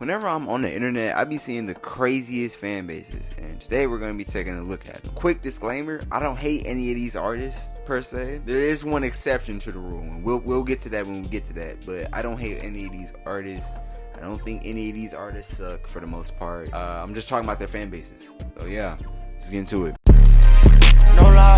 Whenever I'm on the internet, I be seeing the craziest fan bases, and today we're going to be taking a look at them. Quick disclaimer, I don't hate any of these artists per se. There is one exception to the rule, and we'll get to that when we get to that, but I don't hate any of these artists. I don't think any of these artists suck for the most part. I'm just talking about their fan bases. So yeah, let's get into it. No lie,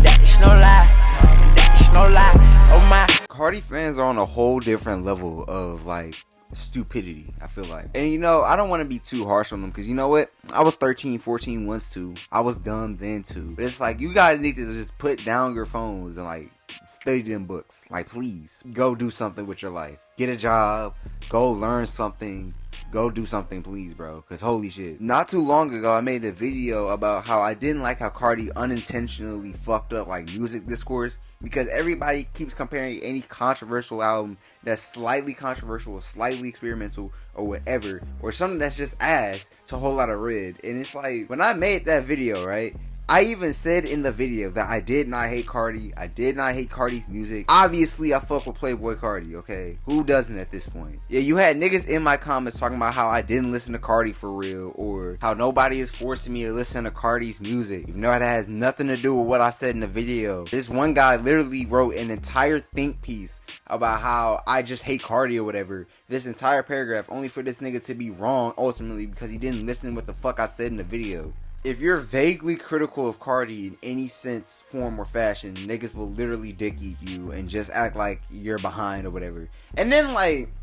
that's no lie, that's no lie, oh my. Carti fans are on a whole different level of like stupidity, I feel like. And you know, I don't want to be too harsh on them, because you know what, I was 13, 14 once too. I was dumb then too. But it's like, you guys need to just put down your phones and like study them books. Like, please go do something with your life. Get a job, go learn something, go do something, please, bro, because holy shit. Not too long ago, I made a video about how I didn't like how Carti unintentionally fucked up like music discourse, because everybody keeps comparing any controversial album that's slightly controversial or slightly experimental or whatever, or something that's just ass, to a whole lot of red. And it's like, when I made that video, right, I even said in the video that I did not hate Carti. I did not hate Carti's music. Obviously, I fuck with Playboi Carti, okay? Who doesn't at this point? Yeah, you had niggas in my comments talking about how I didn't listen to Carti for real, or how nobody is forcing me to listen to Carti's music. You know, that has nothing to do with what I said in the video. This one guy literally wrote an entire think piece about how I just hate Carti or whatever. This entire paragraph only for this nigga to be wrong ultimately because he didn't listen to what the fuck I said in the video. If you're vaguely critical of Carti in any sense, form, or fashion, niggas will literally dick eat you and just act like you're behind or whatever. And then like,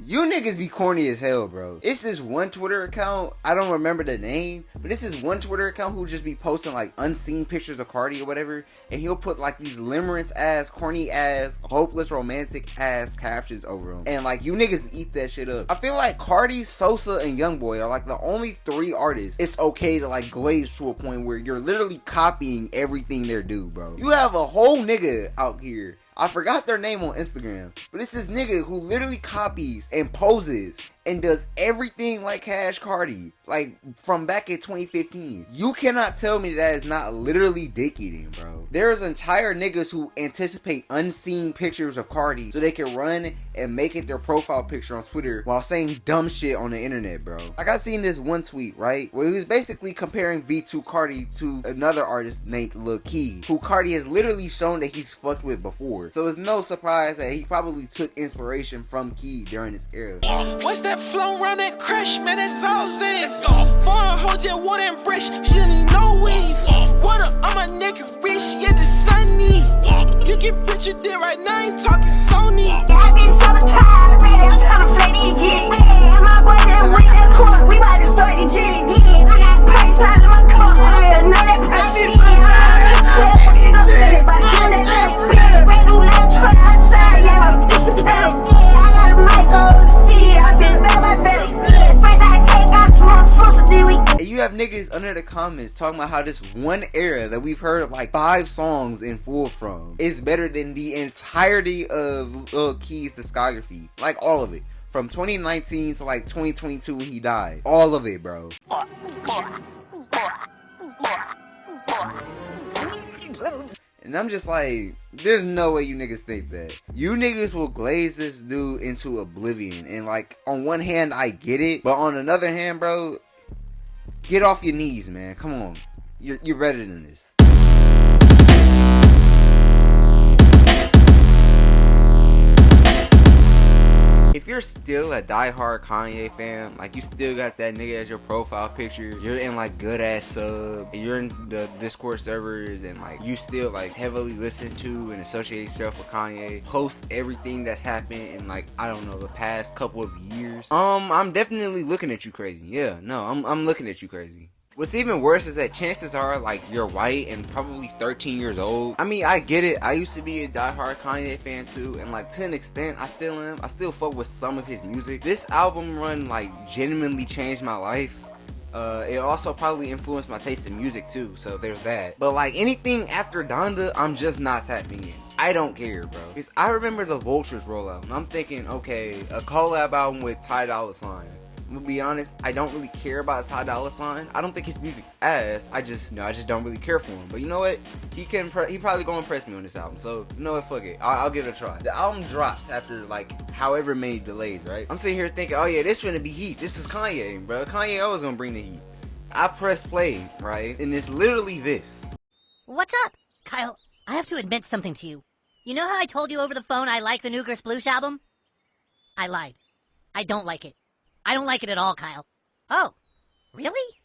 you niggas be corny as hell, bro. It's this one Twitter account, I don't remember the name, but this is one Twitter account who just be posting like unseen pictures of Carti or whatever, and he'll put like these limerence ass, corny ass, hopeless romantic ass captions over them, and like, you niggas eat that shit up. I feel like Carti, Sosa, and Youngboy are like the only three artists it's okay to like glaze to a point where you're literally copying everything they do, bro. You have a whole nigga out here, I forgot their name on Instagram, but it's this nigga who literally copies and poses and does everything like Cash Carti, like from back in 2015. You cannot tell me that is not literally dick eating, bro. There's entire niggas who anticipate unseen pictures of Carti so they can run and make it their profile picture on Twitter while saying dumb shit on the internet, bro. Like, I seen this one tweet, right, where he was basically comparing V2 Carti to another artist named Lil Key, who Carti has literally shown that he's fucked with before. So it's no surprise that he probably took inspiration from Key during this era. What's that flow around that crush, man? That's all Zans. Foreign hold your water and brush, she didn't need no weave. Water on my neck and wrist, yeah, the sunny. You can picture that right now, ain't talking Sony. I been summertime, ready, I'm trying to flay these jigs. Yeah, my boy just went that court, we about to start the jig again. I got price out of my car, I know that price is in. I'm pushing up to it, but I'm that last bit. Red new left try outside, yeah, I'm push the pedal. Yeah, I got a mic over the sea, I've been back my belly. Yeah, first I take out from first, then we. And you have niggas under the comments talking about how this one era that we've heard like 5 songs in full from is better than the entirety of Lil Key's discography. Like, all of it. From 2019 to like 2022 when he died. All of it, bro. And I'm just like, there's no way you niggas think that. You niggas will glaze this dude into oblivion. And like, on one hand, I get it. But on another hand, bro, get off your knees, man. Come on. You're better than this. If you're still a diehard Kanye fan, like you still got that nigga as your profile picture, you're in like good ass sub, and you're in the Discord servers, and like you still like heavily listen to and associate yourself with Kanye, post everything that's happened in like, I don't know, the past couple of years, I'm definitely looking at you crazy. Yeah, no, I'm looking at you crazy. What's even worse is that chances are, like, you're white and probably 13 years old. I mean, I get it. I used to be a diehard Kanye fan too, and like, to an extent, I still am. I still fuck with some of his music. This album run, like, genuinely changed my life. It also probably influenced my taste in music too, so there's that. But like, anything after Donda, I'm just not tapping in. I don't care, bro. Because I remember the Vultures rollout, and I'm thinking, okay, a collab album with Ty Dolla $ign. I'm gonna be honest, I don't really care about Ty Dolla $ign. I don't think his music's ass. I just don't really care for him. But you know what? He probably gonna impress me on this album. So you know what? Fuck it. I'll give it a try. The album drops after like however many delays, right? I'm sitting here thinking, oh yeah, this finna be heat. This is Kanye, bro. Kanye always gonna bring the heat. I press play, right? And it's literally this. What's up? Kyle, I have to admit something to you. You know how I told you over the phone I like the new Sploosh album? I lied. I don't like it. I don't like it at all, Kyle. Oh, really?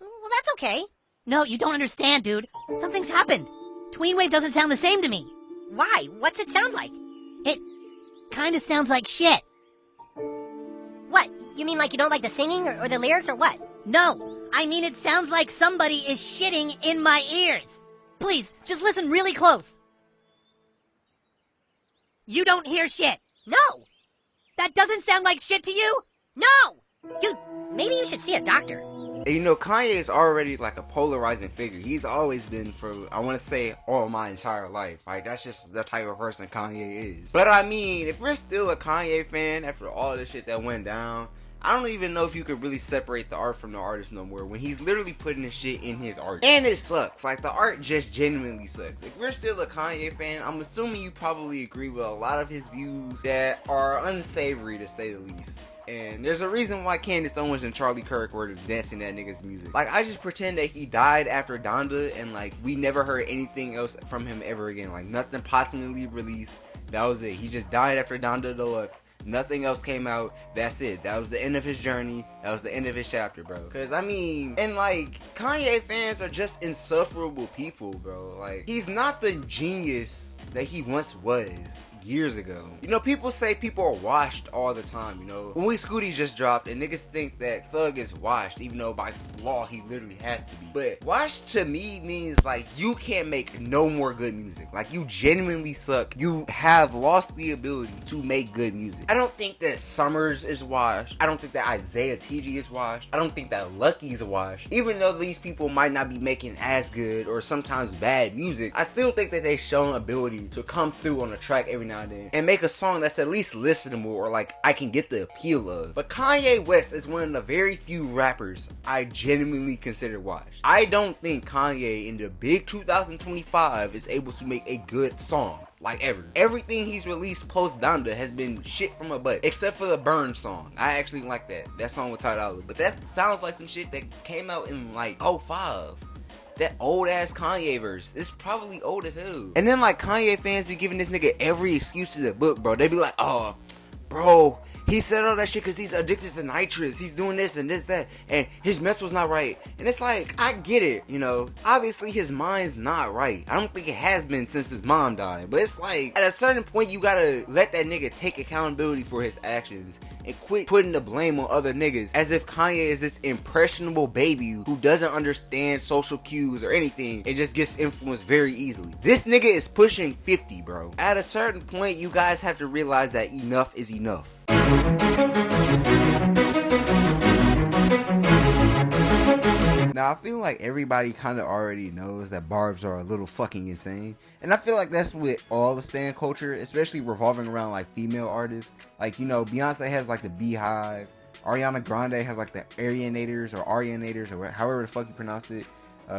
Well, that's okay. No, you don't understand, dude. Something's happened. Tweenwave doesn't sound the same to me. Why? What's it sound like? It kind of sounds like shit. What? You mean like you don't like the singing or the lyrics or what? No, I mean it sounds like somebody is shitting in my ears. Please, just listen really close. You don't hear shit. No. That doesn't sound like shit to you? No! Dude, maybe you should see a doctor. And you know, Kanye is already like a polarizing figure. He's always been for, I want to say, all my entire life. Like, that's just the type of person Kanye is. But I mean, if we're still a Kanye fan after all the shit that went down, I don't even know if you could really separate the art from the artist no more when he's literally putting the shit in his art. And it sucks. Like, the art just genuinely sucks. If we're still a Kanye fan, I'm assuming you probably agree with a lot of his views that are unsavory, to say the least. And there's a reason why Candace Owens and Charlie Kirk were dancing that nigga's music. Like, I just pretend that he died after Donda and, like, we never heard anything else from him ever again. Like, nothing possibly released. That was it. He just died after Donda Deluxe. Nothing else came out. That's it. That was the end of his journey. That was the end of his chapter, bro. Cause I mean, and like, Kanye fans are just insufferable people, bro. Like, he's not the genius that he once was years ago. You know, people say people are washed all the time, you know. When We Scooty just dropped and niggas think that Thug is washed, even though by law he literally has to be. But washed to me means like you can't make no more good music. Like, you genuinely suck. You have lost the ability to make good music. I don't think that Summrs is washed. I don't think that Isaiah TG is washed. I don't think that Lucky's washed. Even though these people might not be making as good or sometimes bad music, I still think that they've shown ability to come through on a track every now and then and make a song that's at least listenable or like I can get the appeal of. But Kanye West is one of the very few rappers I genuinely consider washed. I don't think Kanye in the big 2025 is able to make a good song. Like, ever. Everything he's released post Donda has been shit from a butt. Except for the Burn song. I actually like that. That song with Ty Dolla. But that sounds like some shit that came out in like 05. That old ass Kanye verse. It's probably old as hell. And then like Kanye fans be giving this nigga every excuse to the book, bro. They be like, oh, bro, he said all that shit because he's addicted to nitrous. He's doing this and this, that, and his mental's not right. And it's like, I get it, you know. Obviously, his mind's not right. I don't think it has been since his mom died. But it's like, at a certain point, you gotta let that nigga take accountability for his actions and quit putting the blame on other niggas as if Kanye is this impressionable baby who doesn't understand social cues or anything and just gets influenced very easily. This nigga is pushing 50, bro. At a certain point, you guys have to realize that enough is enough. Now, I feel like everybody kind of already knows that Barbz are a little fucking insane. And I feel like that's with all the stan culture, especially revolving around like female artists. Like, you know, Beyonce has like the Beehive. Ariana Grande has like the Arianators or however the fuck you pronounce it.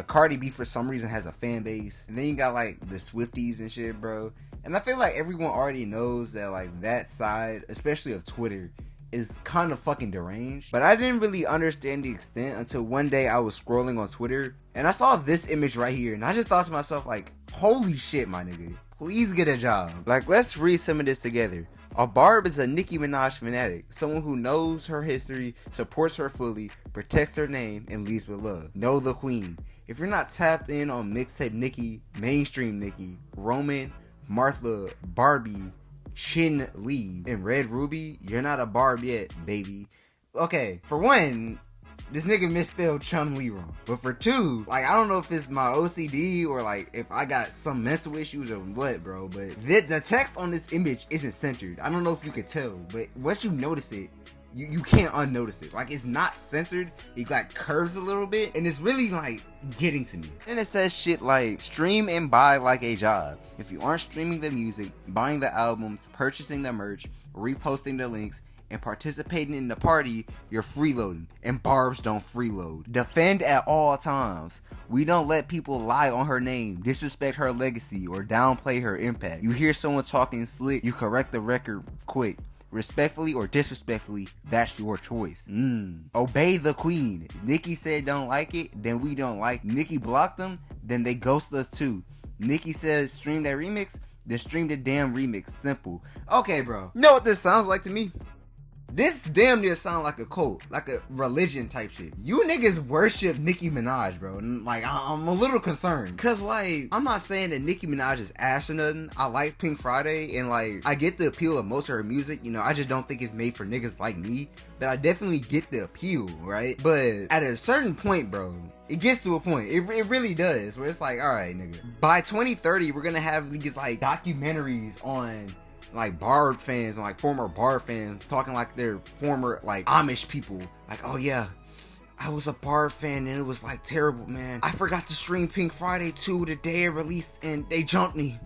Cardi B for some reason has a fan base. And then you got like the Swifties and shit, bro. And I feel like everyone already knows that like that side, especially of Twitter, is kind of fucking deranged. But I didn't really understand the extent until one day I was scrolling on Twitter and I saw this image right here and I just thought to myself like, holy shit, my nigga, please get a job. Like, let's read some of this together. A Barbz is a Nicki Minaj fanatic, someone who knows her history, supports her fully, protects her name, and leads with love. Know the queen. If you're not tapped in on mixtape Nicki, mainstream Nicki, Roman, Martha, Barbie, Chin Lee, and Red Ruby, you're not a Barb yet, baby. Okay, for one, this nigga misspelled Chun Li wrong. But for two, like, I don't know if it's my OCD or like if I got some mental issues or what, bro, but the text on this image isn't centered. I don't know if you could tell, but once you notice it, you can't unnotice it. Like, it's not centered. It like curves a little bit and it's really like getting to me. And it says shit like stream and buy like a job. If you aren't streaming the music, buying the albums, purchasing the merch, reposting the links, and participating in the party, you're freeloading. And Barbz don't freeload. Defend at all times. We don't let people lie on her name, disrespect her legacy, or downplay her impact. You hear someone talking slick, you correct the record quick. Respectfully or disrespectfully, that's your choice. Obey the queen. Nicki said don't like it, then we don't like. Nicki blocked them, then they ghost us too. Nicki says stream that remix, then stream the damn remix. Simple. Okay, bro. You know what this sounds like to me? This damn near sound like a cult, like a religion type shit. You niggas worship Nicki Minaj, bro. And like, I'm a little concerned. Cause like, I'm not saying that Nicki Minaj is ass or nothing. I like Pink Friday and like, I get the appeal of most of her music. You know, I just don't think it's made for niggas like me. But I definitely get the appeal, right? But at a certain point, bro, it gets to a point. It really does. Where it's like, alright, nigga. By 2030, we're gonna have these like documentaries on like Barbz fans and like former Barbz fans talking like they're former like Amish people. Like, oh yeah, I was a Barbz fan and it was like terrible, man. I forgot to stream Pink Friday 2 the day it released and they jumped me.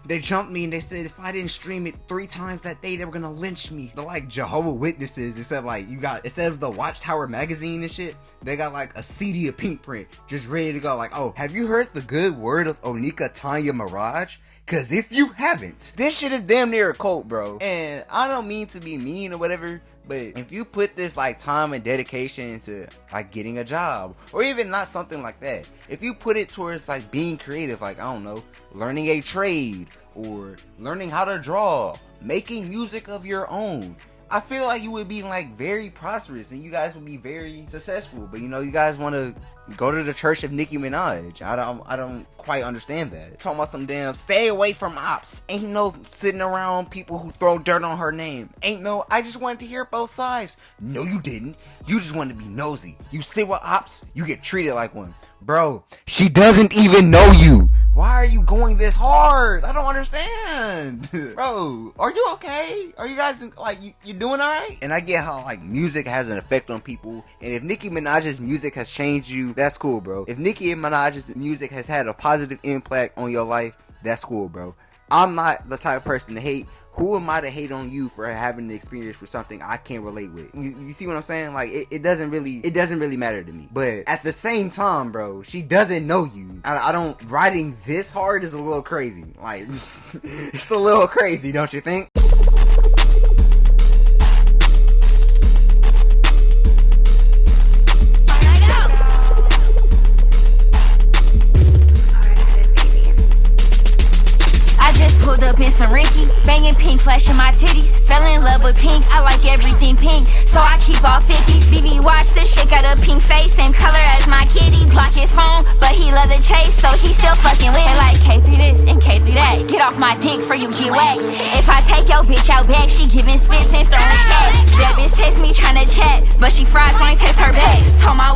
They jumped me and they said if I didn't stream it 3 times that day, they were gonna lynch me. They're like Jehovah's Witnesses, except like you got, instead of the Watchtower magazine and shit, they got like a CD of Pink print just ready to go. Like, oh, have you heard the good word of Onika Tanya Mirage? Cause if you haven't, this shit is damn near a cult, bro. And I don't mean to be mean or whatever, but if you put this like time and dedication into like getting a job, or even not something like that, if you put it towards like being creative, like I don't know, learning a trade or learning how to draw, making music of your own, I feel like you would be like very prosperous and you guys would be very successful. But you know, you guys want to go to the church of Nicki Minaj. I don't quite understand that. Talking about some damn stay away from ops. Ain't no sitting around people who throw dirt on her name. Ain't no I just wanted to hear both sides. No, you didn't. You just wanted to be nosy. You sit with ops, you get treated like one. Bro, she doesn't even know you. Why are you going this hard? I don't understand. Bro, are you okay? Are you guys like you doing alright? And I get how like music has an effect on people, and if Nicki Minaj's music has changed you, that's cool, bro. If Nicki Minaj's music has had a positive impact on your life, that's cool, bro. I'm not the type of person to hate. Who am I to hate on you for having the experience for something I can't relate with? You see what I'm saying? Like it doesn't really matter to me. But at the same time, bro, she doesn't know you. I don't, writing this hard is a little crazy. Like it's a little crazy, don't you think? Up in some Ricky, banging pink, flashing my titties. Fell in love with pink, I like everything pink, so I keep all 50s. BB watch this shit, got a pink face, same color as my kitty. Block his phone, but he love the chase, so he still fucking with. Like K3 this and K3 that. Get off my dick for you get whacked. If I take your bitch out back, she giving spits and throwing chat. That bitch text me tryna chat, but she fried, so I ain't text her back. Told my